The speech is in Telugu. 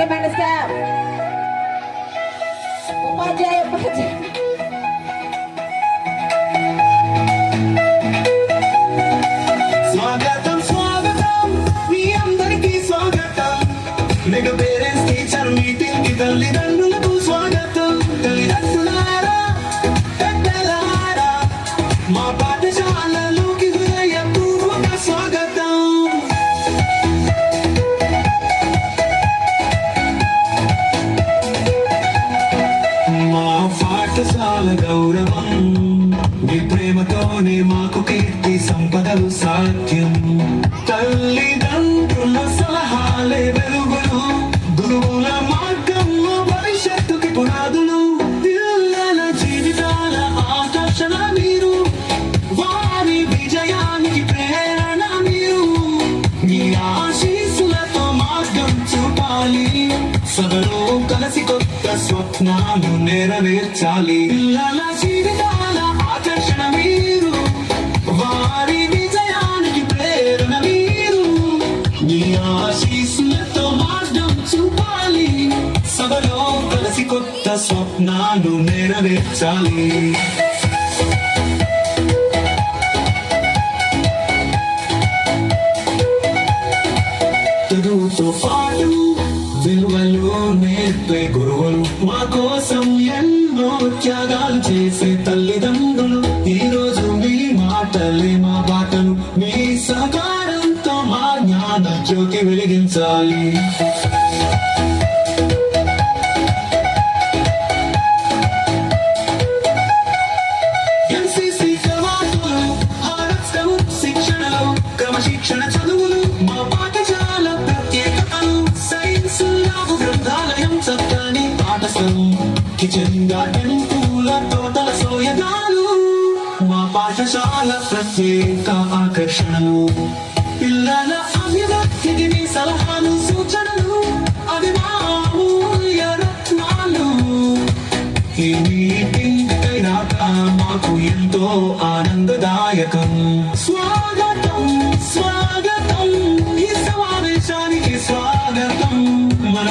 మేనేజ్మెంట్ స్టాఫ్, ఉపాధ్యాయ స్వాగతం స్వాగతం మీ అందరికీ స్వాగతం. మెగా పేరెంట్స్ టీచర్ మీటింగ్ కి తల్లిదండ్రులకు స్వాగతం. తల్లిదండ్రులారా పెద్దలారా మా పాఠశాలలోకి హృదయపూర్వక స్వాగతం. మా పాఠశాల గౌరవం మీ ప్రేమతోనే మాకు కీర్తి సంపదలు సాధ్యం. తల్లిదండ్రుల సలహాలే వెలుగులు, గురువుల మార్గంలో భవిష్యత్తుకి పునాదులు. పిల్లల జీవితాల ఆకర్షణ మీరు, వారి విజయానికి ప్రేరణ మీరు. మీ ఆశీస్సులతో మార్గం చూపాలి, సభలో కలిసి కొత్త స్వప్నాలు నెరవేర్చాలి. పిల్లల జీవితాల ఆకర్షణ మీరు, వారి విజయానికి ప్రేరణ మీరు. మీ ఆశీస్సులతో మార్గం చూపాలి, సభలో కలిసి కొత్త స్వప్నాలు నెరవేర్చాలి. చదువుతో పాటు విలువలు నేర్పే గురువులు, మా కోసం ఎన్నో త్యాగాలు చేసే తల్లిదండ్రులు. ఈ రోజు మీ మాటలే మా బాటలు, మీ సహకారంతో మా జ్ఞాన జ్యోతి వెలిగించాలి. ఎన్సీసీ కవాతులు, హారత్ స్కౌట్ శిక్షణలు, క్రమశిక్షణ చదువులు మా పాఠశాల ప్రత్యేకతలు. సైన్స్ ల్యాబ్, గ్రంథాలయం, చక్కని పాఠశాల, కిచెన్ గార్డెన్, పూల తోటల సోయగాలు మా పాఠశాల ప్రత్యేక ఆకర్షణలు. పిల్లల అభివృద్ధికి మీ సలహాలు సూచనలు, అవి మా అమూల్య రత్నాలు. ఈ మీటింగ్ రాక మాకు ఎంతో ఆనందదాయకం. స్వాగతం స్వాగతం, ఈ సమావేశానికి స్వాగతం. మన